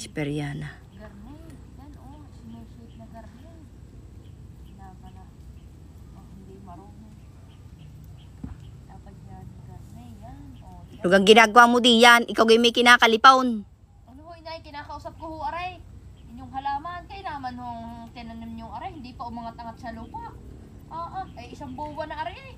Raspberriana. Garne. Yan o. Sinushoot na garne. Pinapala. Oh, hindi marunong. Dapat yan. Garne. Yan. O. Yan. Lugang ginagawa mo di yan. Ikaw ay may kinakalipaon. Ano ho, inay? Kinakausap ko ho, aray. Inyong halaman. Kaya naman hong tinanim yung aray. Hindi pa umangat-angat sa lupa. Ay isang buwan na aray.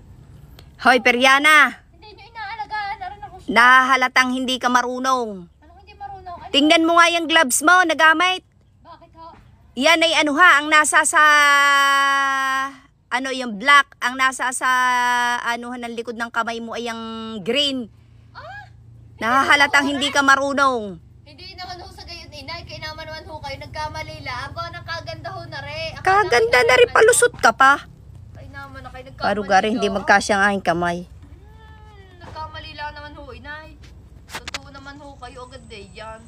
Hoy, Periana. Hindi nyo inaalagaan. Aray na ko siya. Nahalatang hindi ka marunong. Anong hindi marunong? Ano? Tingnan mo nga yung gloves mo, nagamit. Bakit ho? Yan ay ano ha, ang nasa sa ano yung black, ang nasa sa ano ng likod ng kamay mo ay yung green. Nahahalatang hindi ka marunong. Hindi naman ho sa gayon, inay. Kaya naman ho kayo nagkamali lang. Aba, nakaganda ho na rin. Kaganda na rin, palusot ka pa. Kaya naman na kayo nagkamali. Parugari, hindi magkasya ang aking kamay. Nagkamali lang naman ho, inay. Totoo naman ho kayo agad eh, yan.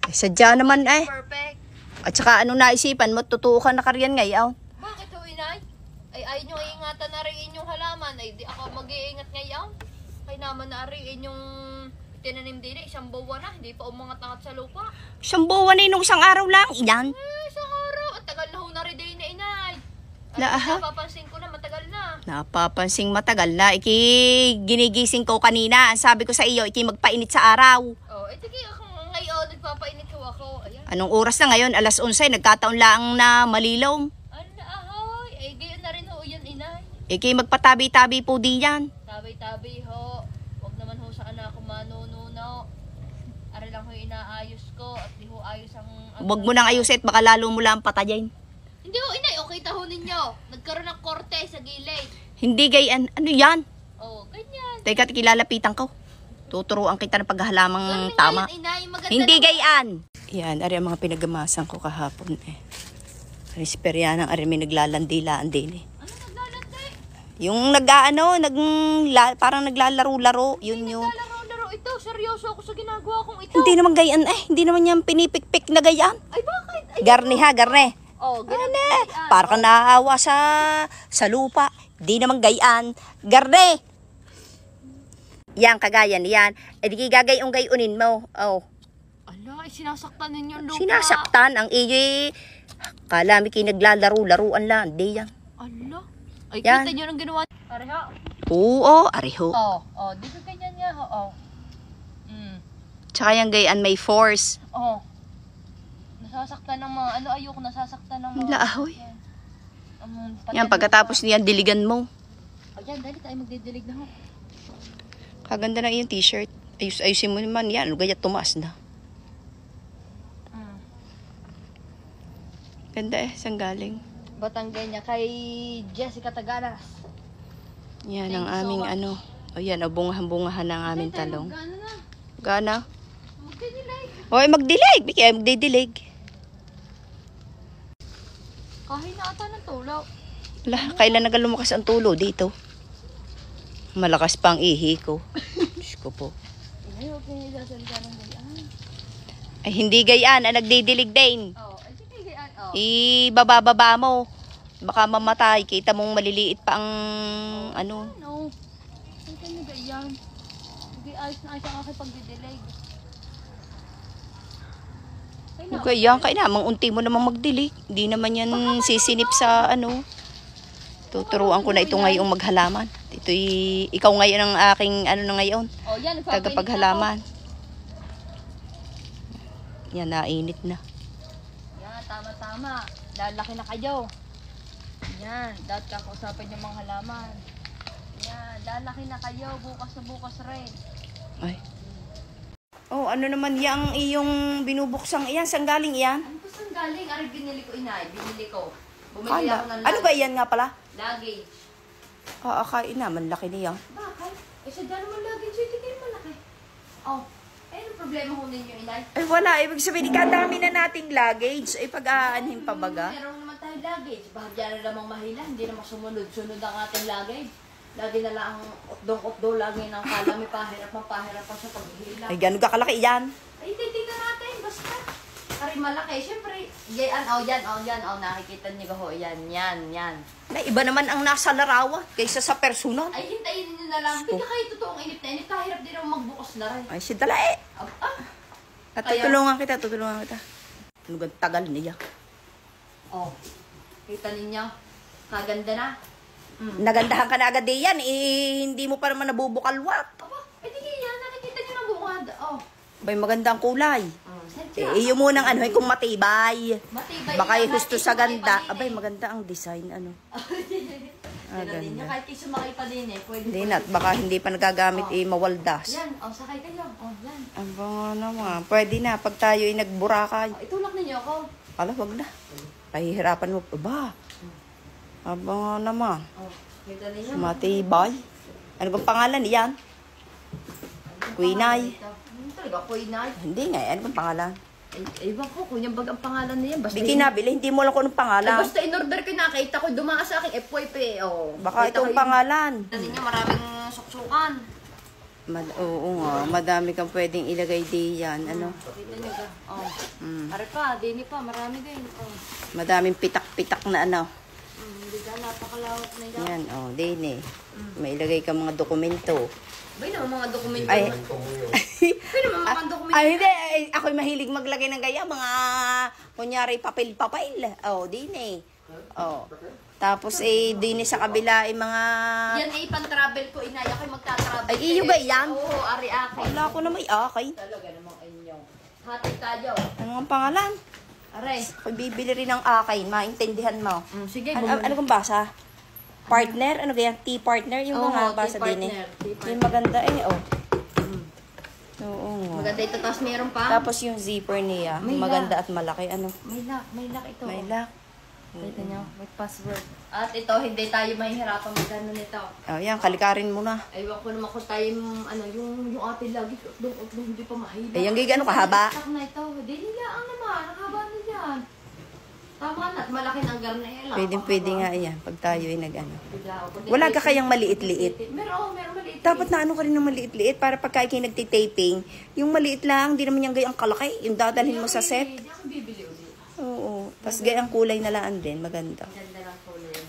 Eh, sadya naman eh. Perfect. At saka ano naisipan mo, totoo ka na karyan ngayon. Bakit ho, inay? Ay, ayaw nyo ingatan na rin inyong halaman. Ay, di ako mag-iingat ngayon. Kaya naman na rin inyong tinanim din eh. Isang buwan na. Hindi pa umangat-angat sa lupa. Isang buwan na nung isang araw lang, iyan. Isang araw. At tagal na ho na rin din na inay. Aha. Napapansin ko na matagal na. Napapansing matagal na. Ginigising ko kanina. Ang sabi ko sa iyo, magpainit sa araw. Oh, sige ako ngayon. Nagpapainit ho ako. Ayan. Anong oras na ngayon? 11:00. Nagkataon lang na malilaw. Ano ahoy? Ay, gayon na rin ho yan, inay. Magpatabi-tabi po di yan. Tabi-tabi ho. Huwag naman ho sa anak ko manununo. Ari lang ho inaayos ko at di ho ayos ang... Huwag mo nang ayusin at baka lalo mo lang patayin. Hindi ho, inay. Okay taho ninyo. Nagkaroon ng korte sa gilid. Hindi gayan. Ano yan? Oh, ganyan. Teka, kilalapitan ko. Tuturuan kita ng paghahalamang Galing tama. yan, inay. Maganda Hindi naman. gayan. Yan, ari ang mga pinagamasan ko kahapon eh. Raspberriana, ari may naglalandi-laan din eh. Ano naglalandi? Yung parang naglalaro-laro. Yun yung... Naglalaro-laro ito. Seryoso ako sa ginagawa kong ito. Hindi naman gayan eh. Hindi naman yan pinipikpik na gayan. Ay, bakit? Ay, Garne ha, garne. oh, ganun. Para ka naawa sa lupa. Di naman gayaan. Garne! Yan, kagayan, yan. Eh, di gagayong-gayunin mo. Oh. Ala, sinasaktan ninyo ang lupa. Sinasaktan ang iyo. Kala may kinaglalaro-laruan lang. Di yan. Ala. Ay, Yan. kita nyo nang ginawa. Pareha. Oo, ariho. Oh, di ko ganyan nga. Oh. Tsaka yung gayaan may force. Oh. Nasasaktan ng mga, ayoko nasasaktan ng mga. Laahoy. Yan, Yan, pagkatapos niyan, diligan mo. Oh, yan, dali tayo magdidilig na ho. Kaganda na yung t-shirt. Ayusin mo naman yan. Lugay at tumaas na. Ganda eh, saan galing? Batanggay niya kay Jessica Tagaras. Yan Thank ang you so aming much. ano. O yan, o bungahan-bungahan ng aming talong. Gano na. Gana? Magdidilig. Hoy, magdilig. Bigay, magdidilig. Kahit na ata ng tulaw. Wala, kailan nagalumakas ang tulo dito? Malakas pa ang ihi ko. Diyos ko po. Ay, huwag niyo isasalita ng gayaan. Ay, hindi gayaan. Nagdidilig din. Oh, ay sige gayaan. Oh. Ibababa mo. Baka mamatay. Kita mong maliliit pa ang ano. No. Sige niyo gayaan. Sige, ayos na ayos ang aking pagdidilig. Okay, yan. Kaya namang unti mo namang magdilig. Hindi naman yan sisinip sa ano. Tuturuan ko na ito ngayong maghalaman. Ikaw ngayon ang aking ano na ngayon. Oh, yan. Tagapaghalaman. Yan, nainit na. Yan, tama-tama. Lalaki na kayo. Yan, dapat kakausapin yung mga halaman. Yan, lalaki na kayo. Bukas na bukas rin. Ay. Oh, ano naman yang iyong binubuksang iyan? Saan galing iyan? Ano ba saan galing? Ari, binili ko inay. Binili ko. Bumili ako ng Ano ba iyan nga pala? luggage. Kaakain naman, laki niya. Bakit? Eh, sadya naman luggage. Hindi kayo malaki. Oh, eh, ano problema ho ninyo, inay? Ay wala, ibig sabihin, kadami na nating luggage. Ay pag-aanhin pa baga. Meron naman tayo luggage. Bahagya na namang mahila. Hindi naman sumunod-sunod ang ating luggage. Lagi na lang utdong-utdo, lagi nang kala may pahirap pa sa paghihila. Ay gano'n ka kalaki yan. Ay, titignan natin. Basta. Ari malaki. Siyempre, yan, nakikita niyo ho. Yan. Na iba naman ang nasa larawan kaysa sa personal. Ay, hintayin niyo na lang. Hindi kayo totoong inip na inip. Kahirap din naman magbukas na rin. Ay, si Dalae. Ah, Tutulungan kita. Ano gan tagal niya. Oh, kita ninyo? Kaganda na. Nagandahan ka na agad yan, eh, hindi mo pa naman nabubukalwat. Aba, di yan. Nakikita nyo na bukad. Oh. Bay, maganda ang kulay. Sadya. Eh, yung munang ano, kung matibay. Matibay Baka yan. yung gusto Kahit sa sumakay ganda. pa din Abay, eh. maganda ang design, ano. Tignan ninyo, ganda. kahit kayo sumakay pa din eh. Pwede. Hindi na, baka hindi pa nagagamit, eh, mawaldas. Yan, sakay kayo. Yan. Ang bango naman. Pwede na, pag tayo ay nagburakay. Itulak ninyo ako. Ala, wag na. Pahihirapan mo. Aba. Ang bango naman. Kita ninyo. Matibay. Ano bang pangalan niyan? Quinay. Talaga, Quinay. Hindi nga, ano bang pangalan? Ewan ko, kung yung bag ang pangalan niya. Basta Hindi nabili, hindi mo alam kung anong pangalan. basta in-order ko, nakita ko, dumaan sa akin, FYP. Oh. Baka Kita ko itong yung- pangalan. Kita ninyo, maraming suksukan. Oo nga, madami kang pwedeng ilagay diyan. Ano? Kita nyo ka. Oh. Mm. Are pa, dini pa, marami din. Oh. Madaming pitak-pitak na ano. Hindi ka, napakalawak na yan. Yan, din eh. May ilagay ka mga dokumento. Bay naman mga dokumento. Ay. Bay naman mga dokumento. Ay, hindi. Ay, ako'y mahilig maglagay ng gaya. Mga, kunyari, papel-papel. Din eh. Tapos, din eh, sa kabila, mga... Yan ay pan-travel ko, inay. Ako'y magta-travel. Ay, iyo ba yan? Oo, ari akin. Wala ko na may akay. Talaga namang inyo. Hati tayo. Ano ang pangalan? Aray. Ako'y bibili rin ng akay. Maintindihan mo. Sige, Ano kung basa? Partner? Ano ganyan? Tea-partner? Yung Oo, mga basa din eh. tea-partner, tea-partner. Yung maganda eh, Oo nga. Maganda ito, tapos meron pa. Tapos yung zipper niya, May maganda at malaki. Ano? May lock ito. May lock. Kita nyo, may password. At ito, hindi tayo mahihirapan magano nito. Oh, yan, kalikarin mo na. Aywan ko naman kung tayo, yung ate lagi, hindi pa mahila. Eh, yung gigano kahaba? Tak na ito, hindi nila ang naman, ang haba na yan. Tama na, at malaki ng garnela. Pwede nga yan, pag tayo ay nag-ano. Bigla. Wala ka kayang maliit-liit. Meron maliit. Dapat na ano ka rin ng maliit-liit para pagka kayo nagtitaping, yung maliit lang, hindi naman yung gayang kalaki, yung dadalhin mo sa set. Hindi ako bibili ulit. Oo. Tapos gayang kulay na laan din, maganda. Ganda lang kulay mo.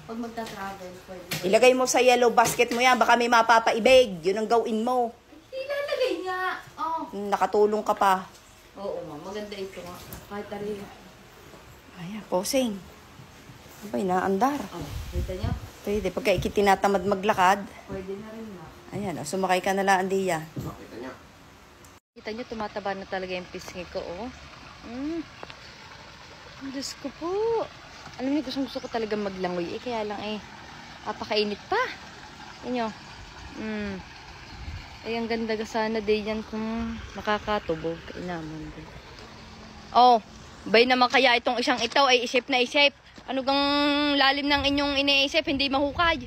Pag magta-travel, pwede. Ilagay mo sa yellow basket mo yan, baka may mapapaibig. Yun ang gawin mo. Ilalagay nga. Oh. Nakatulong ka pa. Oo, ma. Maganda ito nga. Kahit tari. Ayan, posing. Abay, naandar. Oh, kita niyo? Pwede, pagka ikitinatamad maglakad, Pwede na rin na. ayan, sumakay ka na laan diya. Kita niyo, tumataba na talaga yung pisngi ko, oh. Diyos ko po. Alam niyo, gusto ko talaga maglangoy. Kaya lang apakainit pa. Yan Ay, ang ganda ka sana day yan kung nakakatubog. Kainamon din. Oh, bay naman kaya itong isang ito ay isip na isip. Ano gang lalim ng inyong iniisip, hindi mahukay.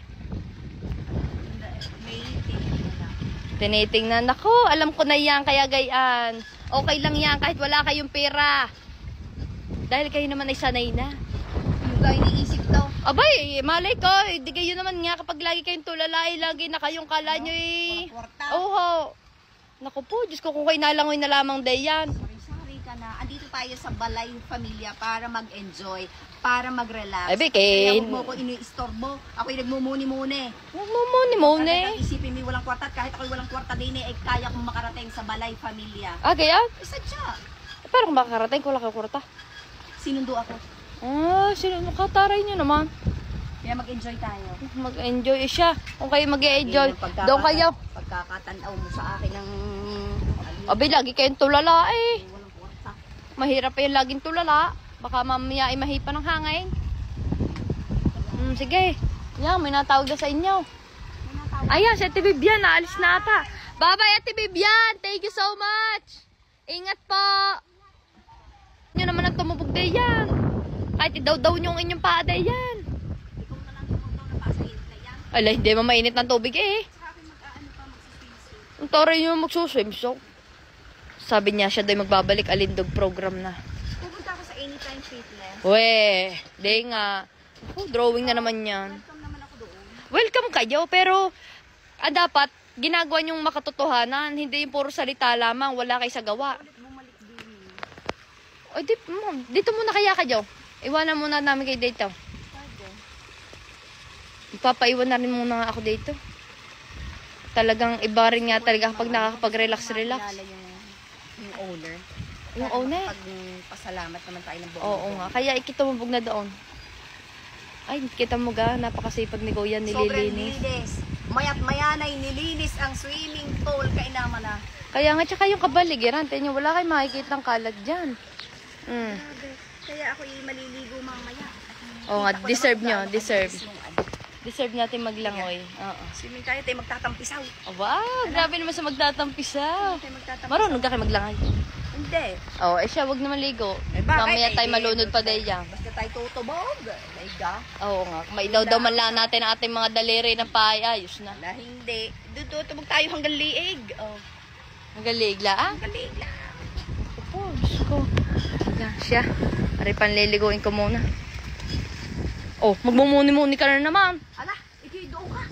Tinitingnan ako, alam ko na yan, kaya gayaan. Okay lang yan, kahit wala kayong pera. Dahil kayo naman ay sanay na. Yung gaya iniisip daw. Abay, malay ko, hindi kayo naman nga kapag lagi kayong tulalay, lagi na kayong kala nyo Oho. Naku po, Diyos ko, kung kayo nalangoy na lamang day yan. Sorry ka na. Andito tayo sa Balay Pamilya para mag-enjoy, para mag-relax. Ay, Kaya huwag mo ko iniistorbo. Ako'y nagmumuni-muni. Mune. Talagang isipin mo walang kwarta at kahit ako'y walang kwarta din ay kaya kong makarating sa Balay Pamilya. Kaya? Isa siya. Paano kung makakarating ko lang kakurta? Sinundo ako. Sino nakataray nyo naman? Kaya mag-enjoy tayo. Mag-enjoy siya. Kung kayo mag-enjoy, doon kayo. Pagkakatanaw mo sa akin ng... Abay, lagi kayong tulala eh. Walang kwarta. Mahirap pa yung laging tulala. Baka mamaya ay mahipa ng hangin. Sige. Yan, may natawag na sa inyo. Ayan, si Ate Bibian, naalis na ata. Bye-bye, Ate Bibian. Thank you so much. Ingat po. Nyo naman ang tumubog day yan. Kahit idaw-daw nyo ang inyong paa day yan. Ikaw na lang tumudaw na pa sa init na yan. Ala, hindi mo mainit ng tubig eh. Sa akin mag-aano pa, magsiswim. Ang taray nyo magsuswim, so. Sabi niya, siya daw magbabalik alindog program na. Pupunta ako sa Anytime Fitness. We, di nga. Drawing na naman yan. Welcome naman ako doon. Welcome kayo, pero dapat ginagawa niyong makatotohanan. Hindi yung puro salita lamang, wala kayo sa gawa. Bumalik din. O, dito muna kaya kayo. Iwanan muna namin kayo dito. Ipapaiwan na rin muna ako dito. Talagang iba rin nga talaga kapag nakakapag-relax. Kilala yung owner. Yung owner. Pagpasalamat naman tayo ng buong. Oo nga. Kaya ikitumubog na doon. Ay, kita mo ga, napakasipag ni Kuya, Sobrang nililinis. linis. Mayat maya na nilinis ang swimming pool. Kainama na. Kaya nga, tsaka yung kabaligiran, tingnan nyo, wala kayong makikita ng kalat dyan. Mm. Kaya ako maliligo mamaya. Oo nga, Kita ko deserve naman nyo, gaano deserve. kabilis yung Deserve natin maglangoy. Oo. Swimming tayo magtatampisaw. Oh, wow, grabe naman sa magtatampisaw. Tayo magtatampisaw. Marunong ka kayo maglangay. Hindi. Oh, siya, wag naman ligo. Eh, bakit? Mamaya tayo Eh, malunod pa dahil yan. Basta tayo tutubog. Laiga. Oo nga, maidaw-daw man lang natin ang ating mga daliri ng paay, ayos na. Na hindi. Tutubog tayo hanggang liig. Oh. Ang galigla, ah. Hanggang liig lang. Opo, Diyos ko. Ayan, siya. Pare panliliguin ko muna. Oh, magmumuni-muni ka na naman. Ala, ikido ka.